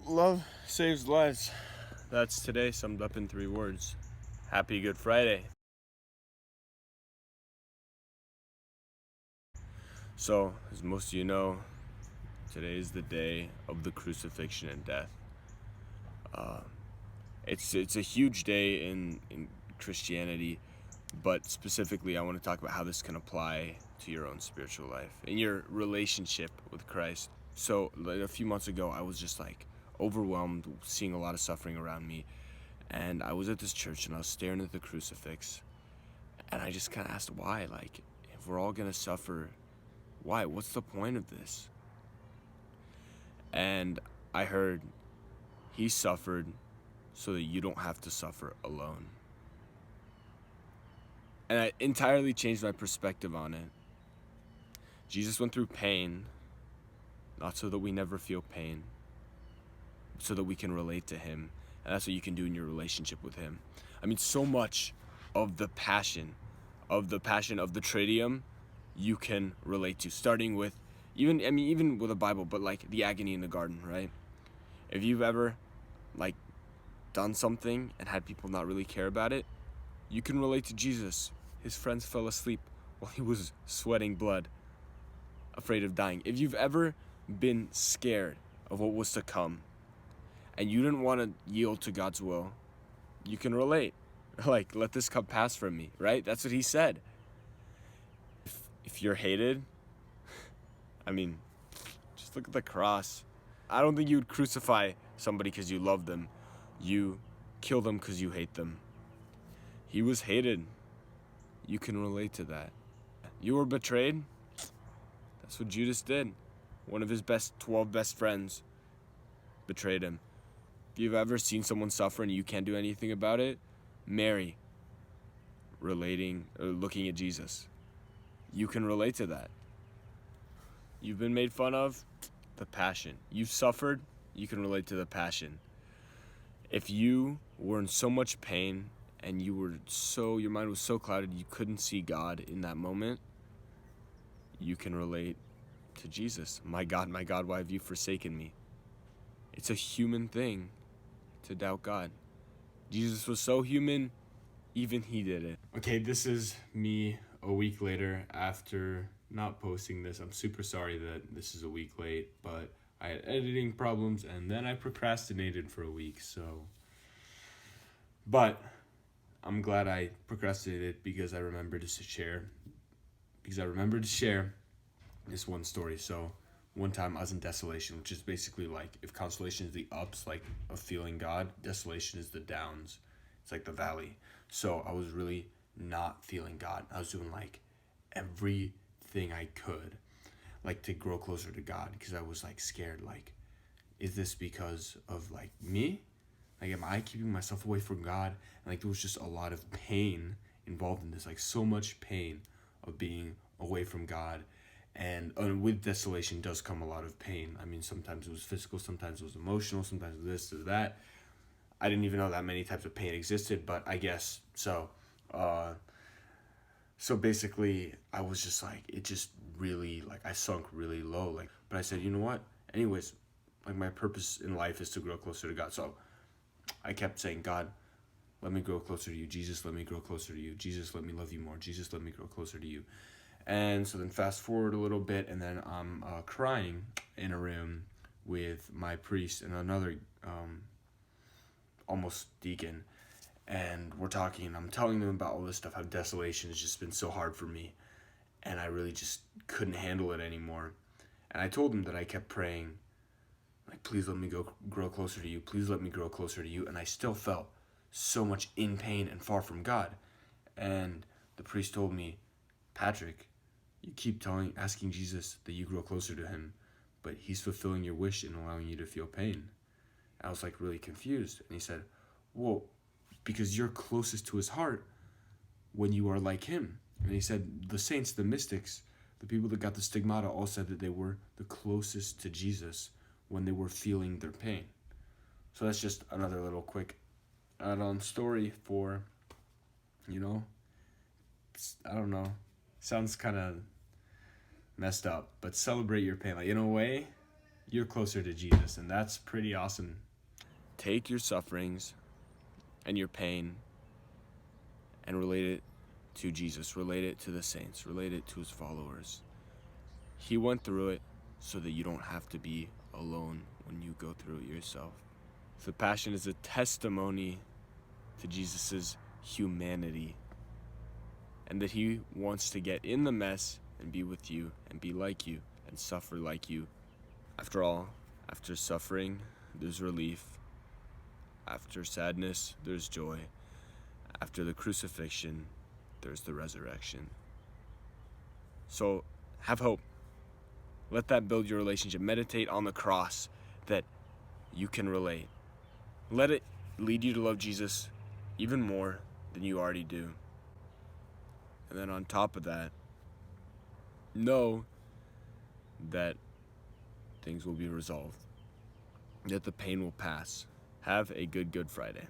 Love saves lives. That's today summed up in 3 words. Happy Good Friday. So, as most of you know, today is the day of the crucifixion and death. It's a huge day in Christianity, but specifically I want to talk about how this can apply to your own spiritual life and your relationship with Christ. So like a few months ago, I was just like overwhelmed, seeing a lot of suffering around me, and I was at this church and I was staring at the crucifix, and I just kind of asked why. Like, if we're all gonna suffer, why? What's the point of this? And I heard he suffered so that you don't have to suffer alone. And I entirely changed my perspective on it. Jesus went through pain, not so that we never feel pain, so that we can relate to him. And that's what you can do in your relationship with him. I mean, so much of the passion of the Tridium you can relate to, starting with even with the Bible, but like the agony in the garden, right? If you've ever like done something and had people not really care about it, you can relate to Jesus. His friends fell asleep while he was sweating blood, afraid of dying. If you've ever been scared of what was to come and you didn't want to yield to God's will, you can relate. Like, let this cup pass from me, right? That's what he said. If you're hated, I mean, just look at the cross. I don't think you would crucify somebody because you love them. You kill them because you hate them. He was hated. You can relate to that. You were betrayed. That's what Judas did. One of his 12 best friends betrayed him. If you've ever seen someone suffer and you can't do anything about it, Mary, relating or looking at Jesus. You can relate to that. You've been made fun of, the passion. You've suffered, you can relate to the passion. If you were in so much pain and your mind was so clouded you couldn't see God in that moment, you can relate to Jesus. My God, why have you forsaken me? It's a human thing to doubt God. Jesus was so human, even he did it. Okay, this is me a week later after not posting this. I'm super sorry that this is a week late, but I had editing problems and then I procrastinated for a week, but I'm glad I procrastinated because I remembered to share this one story. So one time I was in desolation, which is basically like if consolation is the ups, like of feeling God, desolation is the downs. It's like the valley. So I was really not feeling God. I was doing like everything I could, like to grow closer to God, because I was like scared. Like, is this because of like me? Like, am I keeping myself away from God? And like, there was just a lot of pain involved in this, like so much pain of being away from God. And with desolation does come a lot of pain. I mean, sometimes it was physical, sometimes it was emotional, sometimes it was this or that. I didn't even know that many types of pain existed, but I guess so. So basically, I was just like, it just really, like, I sunk really low. Like, but I said, you know what? Anyways, like, my purpose in life is to grow closer to God. So I kept saying, God, let me grow closer to you. Jesus, let me grow closer to you. Jesus, let me love you more. Jesus, let me grow closer to you. And so then fast forward a little bit, and then I'm crying in a room with my priest and another almost deacon. And we're talking, and I'm telling them about all this stuff, how desolation has just been so hard for me. And I really just couldn't handle it anymore. And I told them that I kept praying, like, please let me grow closer to you. Please let me grow closer to you. And I still felt so much in pain and far from God. And the priest told me, Patrick, you keep asking Jesus that you grow closer to him, but he's fulfilling your wish and allowing you to feel pain. I was like really confused. And he said, well, because you're closest to his heart when you are like him. And he said the saints, the mystics, the people that got the stigmata all said that they were the closest to Jesus when they were feeling their pain. So that's just another little quick add-on story for, I don't know, sounds kind of messed up, but celebrate your pain. Like, in a way, you're closer to Jesus, and that's pretty awesome. Take your sufferings and your pain and relate it to Jesus, relate it to the saints, relate it to his followers. He went through it so that you don't have to be alone when you go through it yourself. The Passion is a testimony to Jesus's humanity, and that he wants to get in the mess and be with you and be like you and suffer like you. After all, after suffering, there's relief. After sadness, there's joy. After the crucifixion, there's the resurrection. So have hope. Let that build your relationship. Meditate on the cross that you can relate. Let it lead you to love Jesus even more than you already do. And then on top of that, know that things will be resolved, that the pain will pass. Have a good Friday.